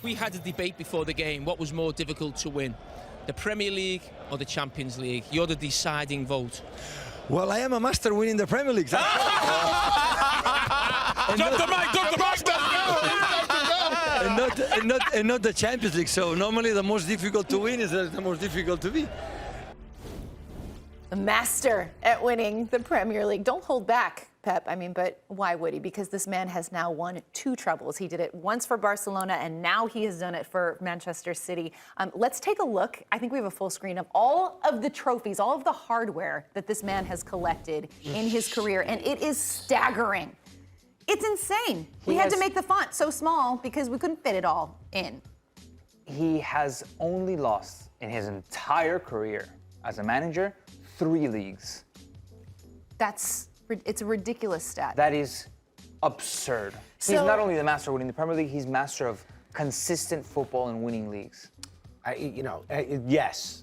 We had a debate before the game. What was more difficult to win, the Premier League or the Champions League? You're the deciding vote. Well, I am a master winning the Premier League. Drop the mic, drop the mic. and not the Champions League. So normally the most difficult to win is the most difficult to be. A master at winning the Premier League. Don't hold back, Pep. I mean, but why would he? Because this man has now won 2 trebles. He did it once for Barcelona, and now he has done it for Manchester City. Let's take a look. I think we have a full screen of all of the trophies, all of the hardware that this man has collected in his career, and it is staggering. It's insane. We had to make the font so small because we couldn't fit it all in. He has only lost in his entire career as a manager 3 leagues. It's a ridiculous stat. That is absurd. He's not only the master of winning the Premier League, he's master of consistent football and winning leagues. Yes.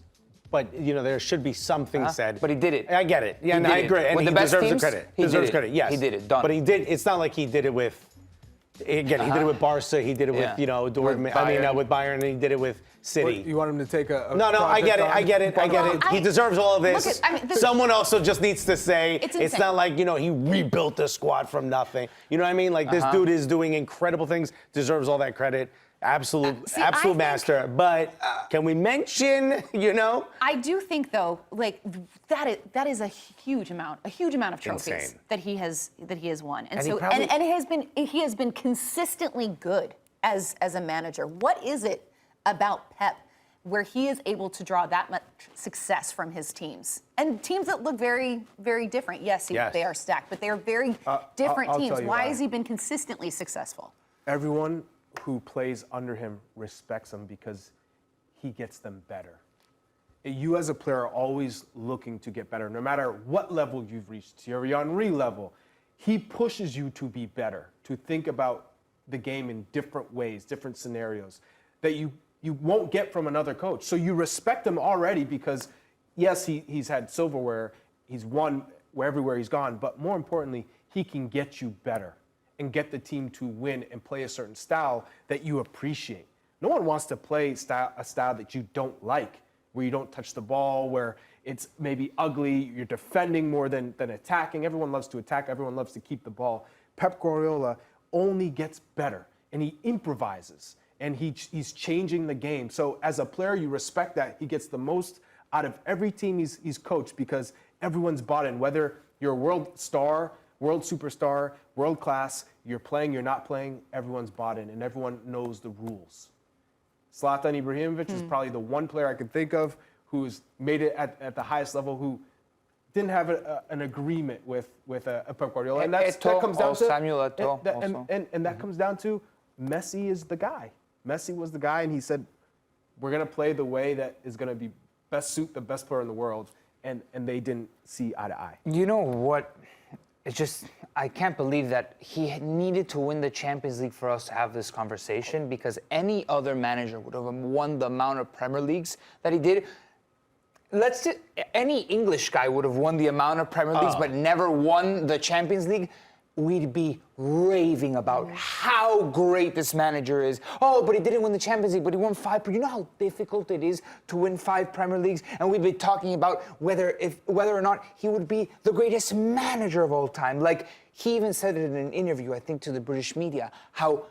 But, there should be something said. But he did it. I get it. Yeah, and I agree. And with he the best deserves teams, the credit. He deserves did credit, yes. He did it, done. But he did, it's not like he did it with, again, he did it with Barca, he did it with, Dortmund, with Bayern, and he did it with City. You want him to take a No, I get it. He deserves all of this. Look, Someone also just needs to say, it's not like, he rebuilt the squad from nothing. You know what I mean? Like, this dude is doing incredible things, deserves all that credit. Absolute master. But can we mention, I do think, though, like that is a huge amount of trophies Insane. that he has won, and And so he has been consistently good as a manager. What is it about Pep where he is able to draw that much success from his teams and teams that look very, very different? Yes, they are stacked, but they are very different I'll teams. tell you Why why. has he been consistently successful? Everyone who plays under him respects him because he gets them better. You as a player are always looking to get better, no matter what level you've reached, Thierry Henry level. He pushes you to be better, to think about the game in different ways, different scenarios that you won't get from another coach. So you respect him already because, yes, he's had silverware, he's won everywhere he's gone, but more importantly, he can get you better and get the team to win and play a certain style that you appreciate. No one wants to play a style that you don't like, where you don't touch the ball, where it's maybe ugly, you're defending more than attacking. Everyone loves to attack, everyone loves to keep the ball. Pep Guardiola only gets better, and he improvises, and he's changing the game. So as a player, you respect that. He gets the most out of every team he's coached because everyone's bought in, whether you're a world star, world superstar, world class, you're playing, you're not playing, everyone's bought in and everyone knows the rules. Zlatan Ibrahimovic is probably the one player I could think of who's made it at the highest level who didn't have an agreement with a Pep Guardiola. And that comes down to Samuel Eto'o and that comes down to Messi is the guy. Messi was the guy, and he said, we're going to play the way that is going to be best suit the best player in the world, and they didn't see eye to eye. You know what? It's just, I can't believe that he needed to win the Champions League for us to have this conversation because any other manager would have won the amount of Premier Leagues that he did. Any English guy would have won the amount of Premier Leagues but never won the Champions League. We'd be raving about how great this manager is. Oh, but he didn't win the Champions League, but he won 5. You know how difficult it is to win 5 Premier Leagues? And we'd be talking about whether or not he would be the greatest manager of all time. Like, he even said it in an interview, I think, to the British media, how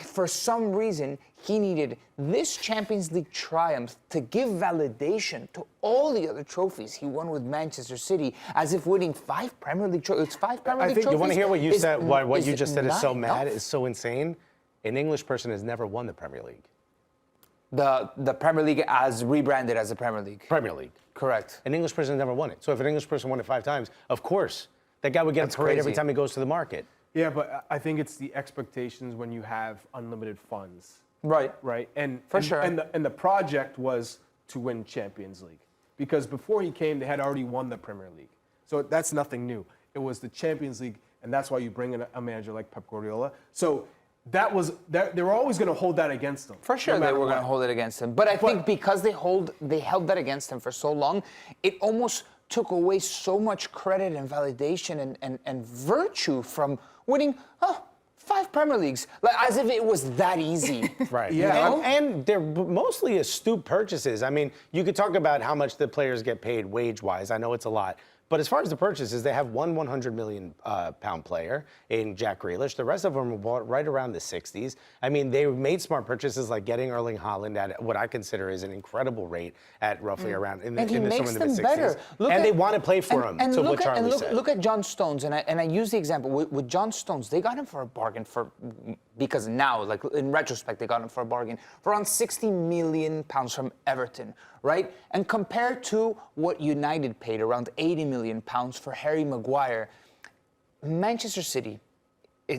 for some reason, he needed this Champions League triumph to give validation to all the other trophies he won with Manchester City, as if winning 5 Premier League trophies. It's 5 Premier League trophies. You want to hear what you said? What you just said is so mad, is so insane. An English person has never won the Premier League. The Premier League as rebranded as the Premier League. Premier League. Correct. An English person has never won it. So if an English person won it 5 times, of course, that guy would get a parade every time he goes to the market. Yeah, but I think it's the expectations when you have unlimited funds. Right. Right. And For sure. And the project was to win Champions League. Because before he came, they had already won the Premier League. So that's nothing new. It was the Champions League, and that's why you bring in a manager like Pep Guardiola. So they were always going to hold that against them. For sure, they were going to hold it against him. But I think because they held that against him for so long, it almost took away so much credit and validation and virtue from winning 5 Premier Leagues, like as if it was that easy. Right. Yeah. And they're mostly astute purchases. I mean, you could talk about how much the players get paid wage-wise. I know it's a lot. But as far as the purchases, they have one 100 million pound player in Jack Grealish. The rest of them were bought right around the 60s. I mean, they made smart purchases like getting Erling Haaland at what I consider is an incredible rate at roughly around in the And he makes the them 60s. better. And they want to play for him. And to look what at, Charlie said. look at John Stones, and I use the example with John Stones. They got him for a bargain because now, like in retrospect, they got him for a bargain for around 60 million pounds from Everton, right? And compared to what United paid, around 80 million pounds for Harry Maguire, Manchester City,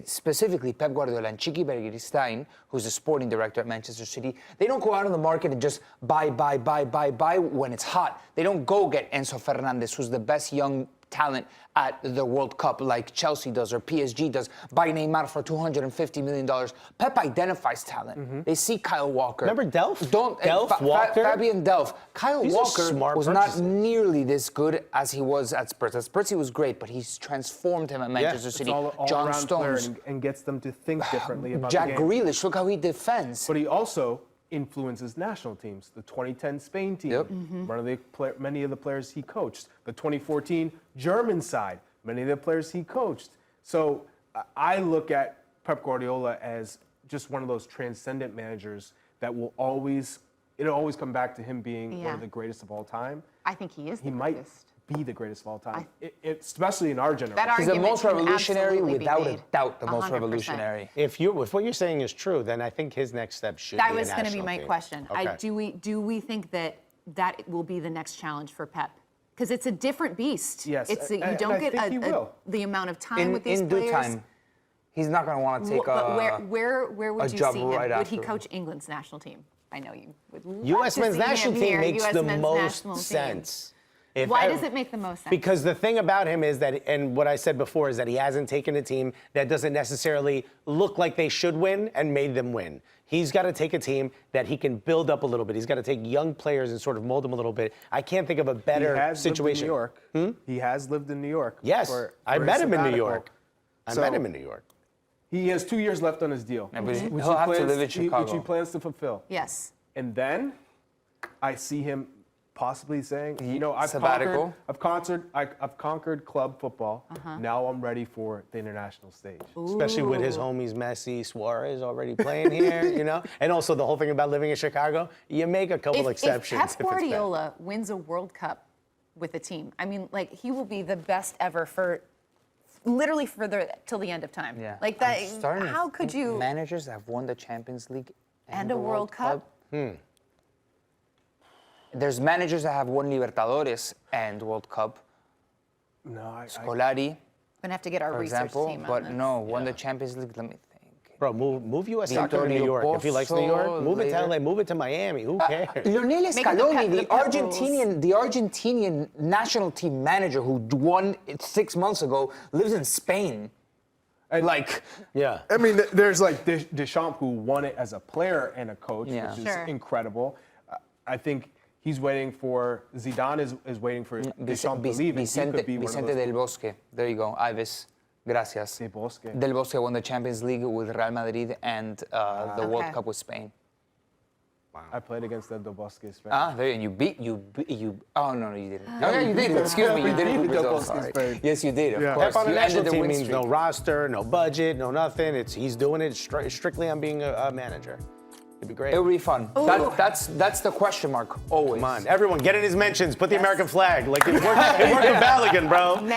specifically Pep Guardiola and Chiqui Bergstein, who's the sporting director at Manchester City, they don't go out on the market and just buy when it's hot. They don't go get Enzo Fernandez, who's the best young talent at the World Cup like Chelsea does or PSG does, buy Neymar for $250 million. Pep identifies talent. They see Kyle Walker. Remember Delph? Walker? Fabian Delph. Kyle These are Walker smart was purchases. not nearly this good as he was at Spurs. At Spurs he was great, but he's transformed him at Manchester It's City. all John around player Stones. and gets them to think differently about Jack the game. Grealish, look how he defends. But he also influences national teams. The 2010 Spain team, Yep. many of the players he coached. The 2014 German side, many of the players he coached. So I look at Pep Guardiola as just one of those transcendent managers that will it'll always come back to him being one of the greatest of all time. I think he is the He might greatest. be the greatest of all time, especially in our generation. That He's the argument most can revolutionary, absolutely be without a made. doubt, the most 100%. revolutionary. If what you're saying is true, then I think his next step should That be a was going to be national my team. question. Okay. Do we think that will be the next challenge for Pep? Because it's a different beast. Yes, It's and you don't I get think he will. the amount of time with these In players. due time, he's not going to want to take But a where would a you job see him? right Would he after. coach England's national team? I know you would love U.S. to men's see national him team here, makes US the men's most national team. sense. If Why ever- does it make the most sense? Because the thing about him is that, and what I said before is that he hasn't taken a team that doesn't necessarily look like they should win and made them win. He's got to take a team that he can build up a little bit. He's got to take young players and sort of mold them a little bit. I can't think of a better he has situation. lived in New York. He has lived in New York. Yes, I for met his him in New sabbatical. York. I So- met him in New York. He has 2 years left on his deal, Yeah, but which he'll he have to plans- live in which he Chicago. plans to fulfill. Yes. And then I see him possibly saying, Sabbatical. I've conquered club football. Now I'm ready for the international stage. Especially with his homies Messi, Suarez already playing here, And also the whole thing about living in Chicago, you make a couple exceptions. If it's Pep bad. Guardiola wins a World Cup with a team, I mean, like he will be the best ever literally till the end of time. Yeah. Like that. I'm starting to How could think you? managers that have won the Champions League And a World Cup? There's managers that have won Libertadores and World Cup. No, Scolari, Gonna have to get our for research example, team on but this. no, won the Champions League. Let me think. Bro, move U.S. soccer to New Antonio York. If he likes New York, Pozo move it to later. LA, move it to Miami. Who cares? Lionel Make it the Scaloni, Pep- the the Pep rules. Argentinian national team manager who won it 6 months ago, lives in Spain. Like, Yeah. I mean, there's like Deschamps who won it as a player and a coach, Yeah. which is Sure. incredible. I think he's waiting for Zidane is waiting for Deschamps to leave, and he could be one of Vicente those. del Bosque. There you go. Ives. Gracias. Del Bosque. Del Bosque won the Champions League with Real Madrid and the World Okay. Cup with Spain. I played against Del Bosque. There you beat. Oh no, you didn't. No, you did. Excuse me, you did it with Del Brazil. Bosque Sorry. Spain. Yes, you did. Of Yeah. course. Pep on the You national ended the team win means no streak. roster, no budget, no nothing. He's doing it strictly on being a manager. It'd be great. It would be fun. That's the question mark always. Come on, everyone, get in his mentions. Put the American flag. Like it worked with Balogun, bro.